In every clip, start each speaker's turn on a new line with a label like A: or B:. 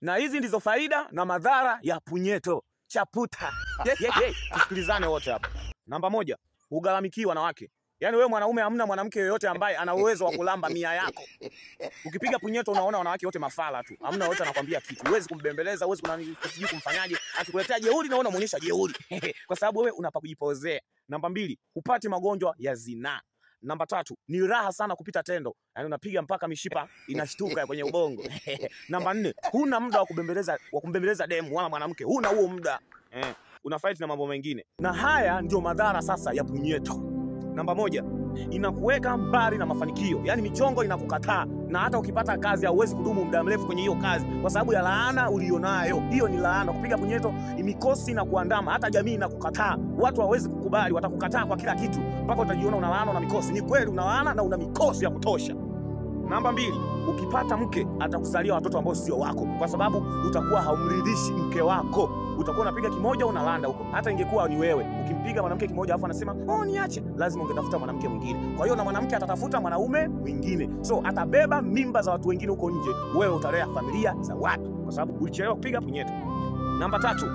A: Na hizi ndizo faida na madhara ya punyeto. Chaputa. Tusikilizane wote hapa. Namba 1, hugaramiki wanawake. Yaani wewe mwanaume hamna mwanamke yoyote ambaye ana uwezo wa kulamba mia yako. Ukipiga punyeto unaona wanawake wote mafala tu. Hamna wote anakuambia kitu. Huwezi kumbembeleza, huwezi kunajui kumfanyaje. Akikuletea jeuri naona muonyesha jeuri. Kwa sababu wewe unapa kujipozea. Namba 2, hupati magonjwa ya zinaa. Namba 3, ni raha sana kupita tendo. Yaani unapiga mpaka mishipa inashtuka kwenye ubongo. Namba 4, huna muda wa kumbembeleza demu wala mwanamke. Huna huo muda. Una fight na mambo mengine. Na haya ndio madhara sasa ya punyeto. Namba 1, inakuweka mbali na mafanikio. Yaani michongo inakukataa, na hata ukipata kazi hauwezi kudumu muda mrefu kwenye hiyo kazi kwa sababu ya laana ulionayo. Hiyo ni laana. Kupiga punyeto mikosi na kuandama, hata jamii inakukataa. Watu hawawezi kukubali, watakukataa kwa kila kitu mpaka utajiona una laana na mikosi. Ni kweli una laana na una mikosi ya kutosha. Namba 2, ukipata mke atakuzalia watoto ambao sio wako kwa sababu utakuwa haumridhishi mke wako. Utakuwa unapiga kimoja unalanda huko. Hata ingekuwa ni wewe, ukimpiga mwanamke kimoja afu anasema, "Oh niache," lazima ungetafuta mwanamke mwingine. Kwa hiyo na mwanamke atatafuta mwanaume mwingine. So atabeba mimba za watu wengine huko nje. Wewe utalea familia za watu kwa sababu ulichelewa kupiga punyeto. Namba 3,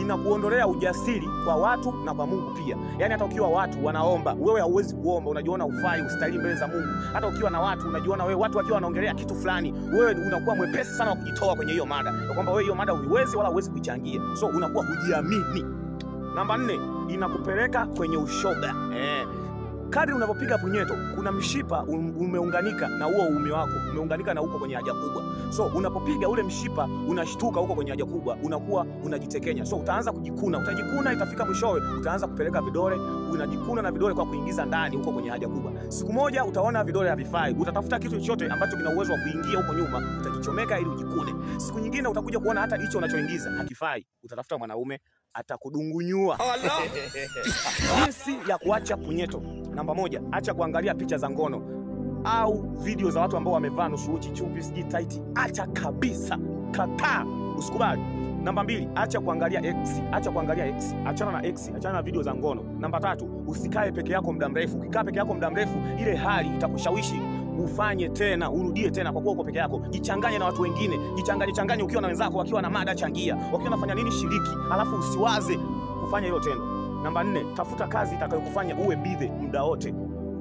A: inakuondolea ujasiri kwa watu na kwa Mungu pia. Yaani hata ukiwa watu wanaomba, wewe hauwezi kuomba, unajiona ufai, ustahili mbele za Mungu. Hata ukiwa na watu unajiona wewe, watu wakiwa wanaongelea kitu fulani, wewe unakuwa mwepesi sana wa kujitoa kwenye hiyo mada. Kwa kwamba wewe hiyo mada huiwezi wala huwezi kuichangia. So unakuwa hujiamini. Namba 4, inakupeleka kwenye ushoga. Kadri unavyopiga punyeto, kuna mshipa umeunganika na huo uume wako, umeunganika na huko kwenye haja kubwa. So unapopiga ule mshipa unashtuka huko kwenye haja kubwa, unakuwa unajitekenya. So utaanza kujikuna, utajikuna, itafika mwishowe utaanza kupeleka vidole, unajikuna na vidole kwa kuingiza ndani huko kwenye haja kubwa. Siku moja utaona vidole havifai, utatafuta kitu chochote ambacho kina uwezo wa kuingia huko nyuma, utajichomeka ili ujikune. Siku nyingine utakuja kuona hata hicho unachoingiza hakifai, utatafuta mwanaume atakudungunyua. Jinsi ya kuacha punyeto. Namba 1, acha kuangalia picha za ngono au video za watu ambao wamevaa nusu uchi, chupi, siji tight. Acha kabisa. Kataa. Usikubali. Namba 2, acha kuangalia X. Acha kuangalia X. Achana na X, achana na video za ngono. Namba 3, usikae peke yako muda mrefu. Ukikaa peke yako muda mrefu, ile hali itakushawishi ufanye tena, urudie tena kwa kuwa uko peke yako. Jichanganye na watu wengine. Jichanganye ukiwa na wenzako, wakiwa na mada changia. Wakiwa nafanya nini shiriki. Alafu usiwaze kufanya hilo tendo. Namba 4, tafuta kazi itakayokufanya uwe busy muda wote.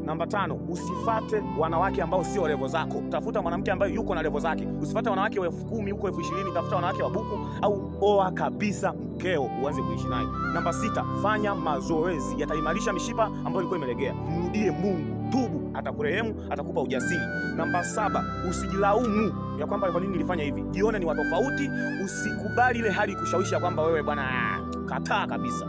A: Namba 5, usifate wanawake ambao sio level zako. Tafuta mwanamke ambaye yuko na level zake. Usifate wanawake wa 10,000 huko 20,000, tafuta wanawake wa buku au oa kabisa mkeo uanze kuishi naye. Namba 6, fanya mazoezi yataimarisha mishipa ambayo ilikuwa imelegea. Mrudie Mungu, tubu, atakurehemu, atakupa ujasiri. Namba 7, usijilaumu ya kwamba kwa nini nilifanya hivi. Jione ni wa tofauti, usikubali ile hali kushawishi kwamba wewe bwana, kataa kabisa.